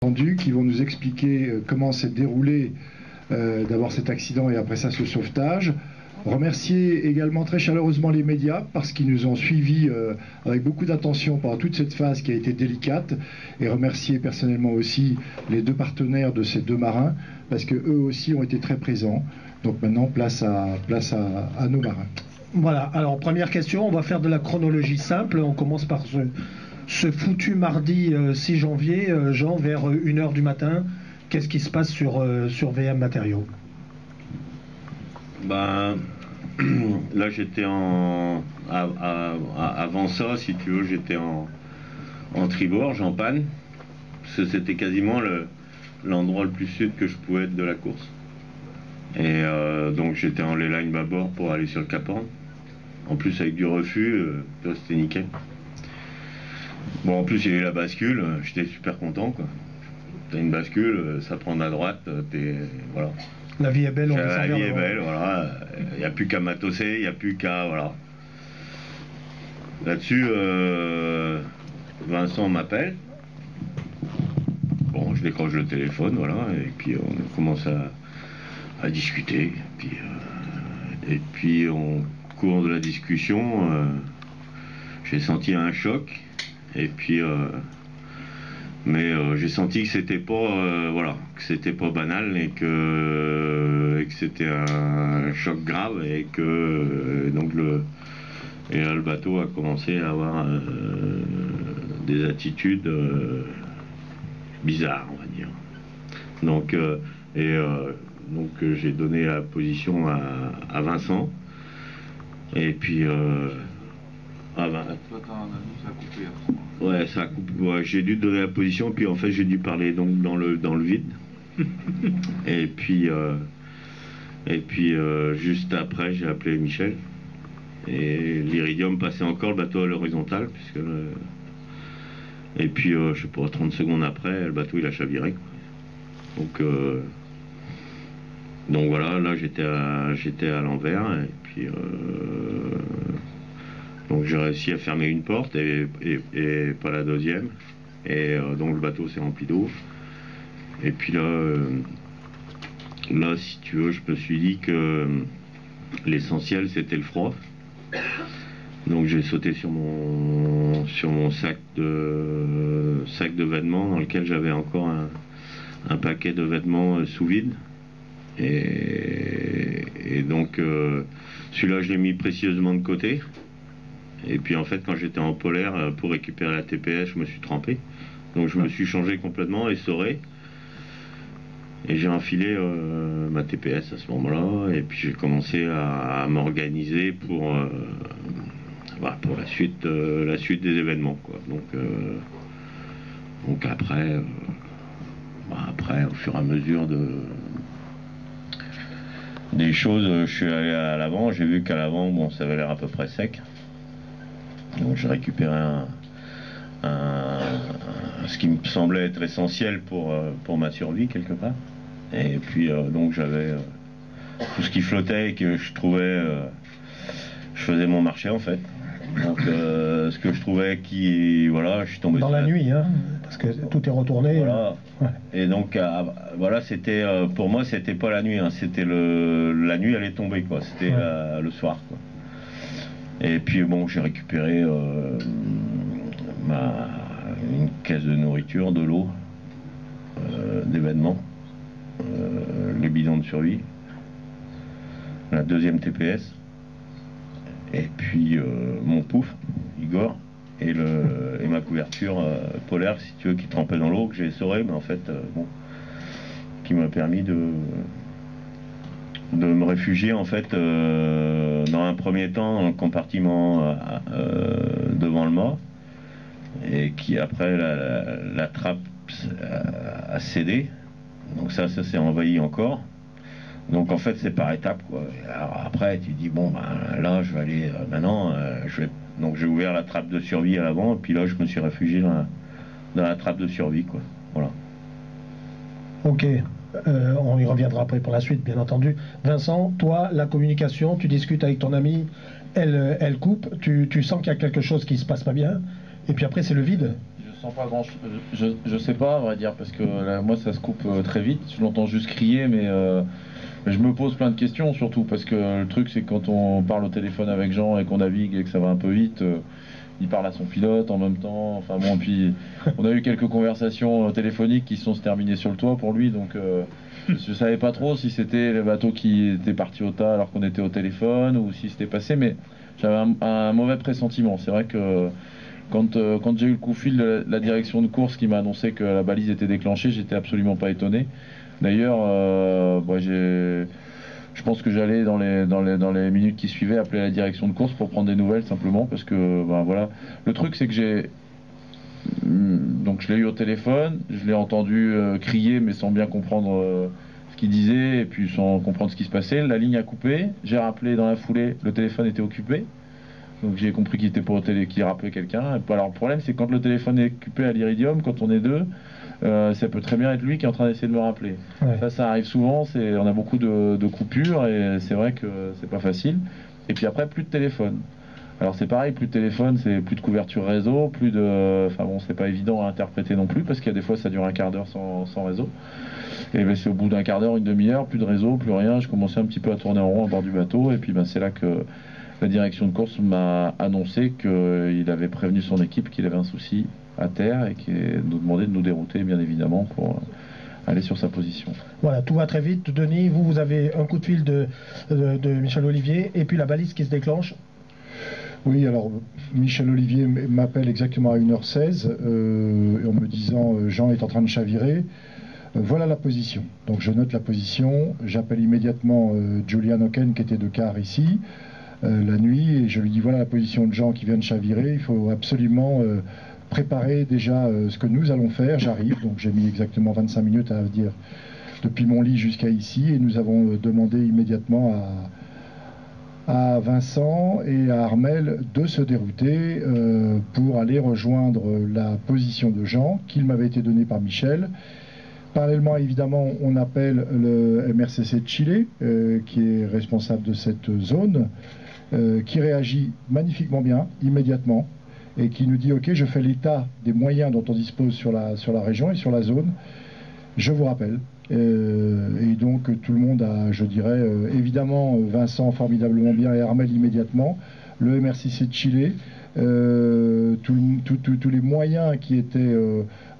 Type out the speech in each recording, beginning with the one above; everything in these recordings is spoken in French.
Qui vont nous expliquer comment s'est déroulé d'abord cet accident et après ça ce sauvetage. Remercier également très chaleureusement les médias parce qu'ils nous ont suivis avec beaucoup d'attention pendant toute cette phase qui a été délicate, et remercier personnellement aussi les deux partenaires de ces deux marins parce que eux aussi ont été très présents. Donc maintenant place à nos marins. Voilà, alors première question, on va faire de la chronologie simple, on commence par ce foutu mardi 6 janvier, Jean, vers 1h du matin, qu'est-ce qui se passe sur VM Matériaux? Ben, là j'étais avant ça, si tu veux, j'étais en tribord, en panne, parce que c'était quasiment l'endroit le plus sud que je pouvais être de la course. Et donc j'étais en lay-line bâbord pour aller sur le Cap Horn. En plus avec du refus, c'était nickel. Bon, en plus il y a eu la bascule, j'étais super content quoi. T'as une bascule, ça prend à droite, voilà. La vie est belle, on la vie est belle, voilà. Il n'y a plus qu'à matosser, il n'y a plus qu'à, voilà. Là-dessus, Vincent m'appelle. Bon, je décroche le téléphone, voilà, et puis on commence à discuter. Et puis, au cours de la discussion, j'ai senti un choc. Et puis, mais j'ai senti que c'était pas, voilà, que c'était pas banal et que c'était un choc grave et que donc le bateau a commencé à avoir des attitudes bizarres, on va dire. Donc donc j'ai donné la position à Vincent et puis toi, t'as un ami, ça a coupé. Ouais, ça a coupé. Ouais, j'ai dû donner la position, puis en fait, j'ai dû parler donc dans le vide. et puis juste après, j'ai appelé Michel. Et l'Iridium passait encore le bateau à l'horizontale, puisque et puis, je sais pas, 30 secondes après, le bateau il a chaviré. Donc voilà, là j'étais à l'envers, et puis. Donc j'ai réussi à fermer une porte et pas la deuxième. Et donc le bateau s'est rempli d'eau. Et puis là, si tu veux, je me suis dit que l'essentiel c'était le froid. Donc j'ai sauté sur mon sac de vêtements dans lequel j'avais encore un paquet de vêtements sous vide. Et donc celui-là je l'ai mis précieusement de côté. Et puis en fait quand j'étais en polaire pour récupérer la TPS, je me suis trempé. Donc je me suis changé complètement, essoré. Et j'ai enfilé ma TPS à ce moment-là. Et puis j'ai commencé à m'organiser pour la suite des événements, quoi. Donc après, au fur et à mesure des choses, je suis allé à l'avant. J'ai vu qu'à l'avant, bon, ça avait l'air à peu près sec. Donc j'ai récupéré ce qui me semblait être essentiel pour ma survie quelque part. Et puis donc j'avais tout ce qui flottait et que je trouvais, je faisais mon marché en fait. Donc ce que je trouvais voilà, je suis tombé dans la nuit, hein, parce que tout est retourné. Voilà. Ouais. Et donc voilà, c'était pour moi c'était pas la nuit, hein, c'était la nuit elle est tombée quoi, c'était ouais. Le soir quoi. Et puis bon, j'ai récupéré une caisse de nourriture, de l'eau, des vêtements, les bidons de survie, la deuxième TPS, et puis mon pouf, Igor, et ma couverture polaire, si tu veux, qui trempait dans l'eau, que j'ai essoré, mais en fait, bon, qui m'a permis de me réfugier en fait dans un premier temps dans le compartiment devant le mât, et qui après la trappe a cédé, donc ça s'est envahi encore. Donc en fait c'est par étapes quoi. Alors après tu dis bon ben là je vais aller maintenant donc j'ai ouvert la trappe de survie à l'avant, et puis là je me suis réfugié dans la trappe de survie quoi. Voilà. Ok. On y reviendra après pour la suite, bien entendu. Vincent, toi, la communication, tu discutes avec ton ami, elle coupe, tu sens qu'il y a quelque chose qui se passe pas bien, et puis après c'est le vide. Je sens pas grand chose. Je sais pas, à vrai dire, parce que là, moi ça se coupe très vite. Je l'entends juste crier, mais je me pose plein de questions, surtout parce que le truc c'est que quand on parle au téléphone avec Jean et qu'on navigue et que ça va un peu vite, il parle à son pilote en même temps. Enfin bon, puis on a eu quelques conversations téléphoniques qui se terminées sur le toit pour lui, donc je savais pas trop si c'était le bateau qui était parti au tas alors qu'on était au téléphone ou si c'était passé, mais j'avais un mauvais pressentiment. C'est vrai que quand j'ai eu le coup de fil de la direction de course qui m'a annoncé que la balise était déclenchée, j'étais absolument pas étonné. D'ailleurs, je pense que j'allais dans les minutes qui suivaient appeler la direction de course pour prendre des nouvelles simplement parce que voilà. Le truc c'est que donc je l'ai eu au téléphone, je l'ai entendu crier mais sans bien comprendre ce qu'il disait et puis sans comprendre ce qui se passait. La ligne a coupé, j'ai rappelé dans la foulée, le téléphone était occupé. Donc j'ai compris qu'il était pour qu'il rappelait quelqu'un. Alors le problème c'est quand le téléphone est occupé à l'Iridium, quand on est deux, ça peut très bien être lui qui est en train d'essayer de me rappeler. Ouais. Ça arrive souvent, on a beaucoup de coupures et c'est vrai que c'est pas facile. Et puis après plus de téléphone. Alors c'est pareil, plus de téléphone, c'est plus de couverture réseau, enfin bon, c'est pas évident à interpréter non plus parce qu'il y a des fois ça dure un quart d'heure sans réseau. Et ben, c'est au bout d'un quart d'heure, une demi-heure, plus de réseau, plus rien. Je commençais un petit peu à tourner en rond à bord du bateau et puis c'est là que la direction de course m'a annoncé qu'il avait prévenu son équipe qu'il avait un souci à terre et qu'il nous demandait de nous dérouter, bien évidemment, pour aller sur sa position. Voilà, tout va très vite. Denis, vous avez un coup de fil de Michel Olivier et puis la balise qui se déclenche. Oui, alors Michel Olivier m'appelle exactement à 1h16 en me disant Jean est en train de chavirer. Voilà la position. Donc je note la position, j'appelle immédiatement Julian Oken qui était de quart ici. La nuit et je lui dis voilà la position de Jean qui vient de chavirer, il faut absolument préparer déjà ce que nous allons faire. J'arrive, donc j'ai mis exactement 25 minutes à dire depuis mon lit jusqu'à ici et nous avons demandé immédiatement à Vincent et à Armel de se dérouter pour aller rejoindre la position de Jean qui m'avait été donnée par Michel. Parallèlement, évidemment, on appelle le MRCC de Chile qui est responsable de cette zone. Qui réagit magnifiquement bien, immédiatement, et qui nous dit « Ok, je fais l'état des moyens dont on dispose sur la région et sur la zone, je vous rappelle ». Et donc tout le monde a, je dirais, évidemment Vincent formidablement bien et Armel immédiatement, le MRCC de Chile, tous les moyens qui étaient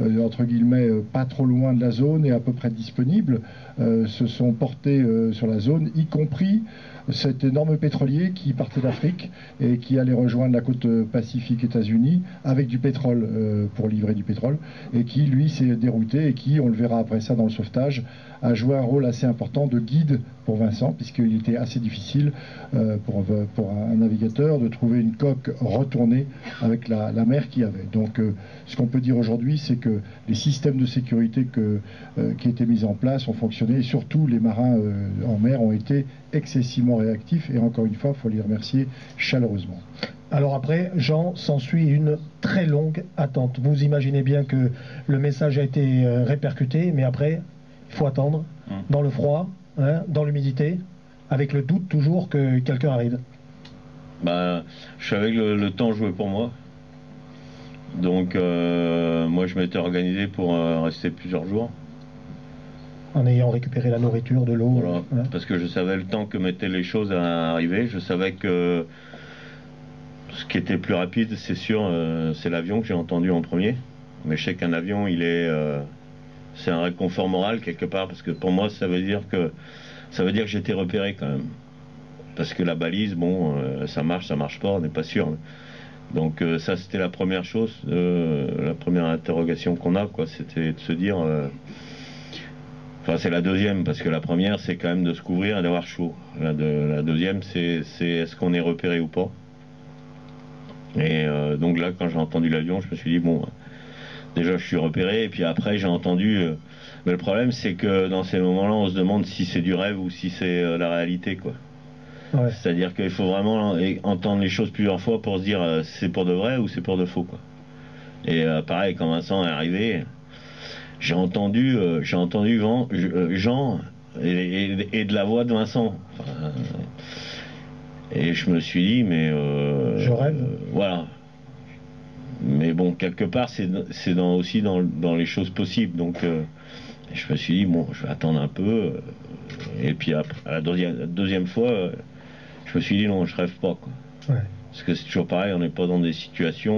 entre guillemets pas trop loin de la zone et à peu près disponibles se sont portés sur la zone, y compris cet énorme pétrolier qui partait d'Afrique et qui allait rejoindre la côte pacifique États-Unis avec du pétrole pour livrer du pétrole et qui lui s'est dérouté et qui, on le verra après ça dans le sauvetage, a joué un rôle assez important de guide pour Vincent puisqu'il était assez difficile pour un navigateur de trouver une coque retournée avec la mer qu'il y avait. Donc ce qu'on peut dire aujourd'hui c'est que les systèmes de sécurité qui étaient mis en place ont fonctionné et surtout les marins en mer ont été excessivement réactifs et encore une fois il faut les remercier chaleureusement. Alors après, Jean, s'ensuit une très longue attente. Vous imaginez bien que le message a été répercuté, mais après, il faut attendre dans le froid, hein, dans l'humidité, avec le doute toujours que quelqu'un arrive. Je savais que le temps jouait pour moi. Donc moi je m'étais organisé pour rester plusieurs jours. En ayant récupéré la nourriture, de l'eau. Voilà, parce que je savais le temps que mettaient les choses à arriver. Je savais que ce qui était plus rapide, c'est sûr, c'est l'avion que j'ai entendu en premier. Mais je sais qu'un avion, c'est un réconfort moral quelque part, parce que pour moi, ça veut dire que j'étais repéré quand même. Parce que la balise, ça marche pas, on n'est pas sûr. Donc ça, c'était la première chose, la première interrogation qu'on a, quoi, c'était de se dire... Enfin, c'est la deuxième, parce que la première, c'est quand même de se couvrir et d'avoir chaud. La deuxième, c'est est-ce qu'on est repéré ou pas. Et donc là, quand j'ai entendu l'avion, je me suis dit, déjà, je suis repéré, et puis après, j'ai entendu... mais le problème, c'est que dans ces moments-là, on se demande si c'est du rêve ou si c'est la réalité, quoi. Ouais. C'est-à-dire qu'il faut vraiment entendre les choses plusieurs fois pour se dire c'est pour de vrai ou c'est pour de faux, quoi. Et pareil, quand Vincent est arrivé... J'ai entendu Jean et de la voix de Vincent. Enfin, et je me suis dit, mais... je rêve. Voilà. Mais bon, quelque part, c'est aussi dans les choses possibles. Donc, je me suis dit, bon, je vais attendre un peu. Et puis, après, la deuxième fois, je me suis dit, non, je rêve pas, quoi. Ouais. Parce que c'est toujours pareil, on n'est pas dans des situations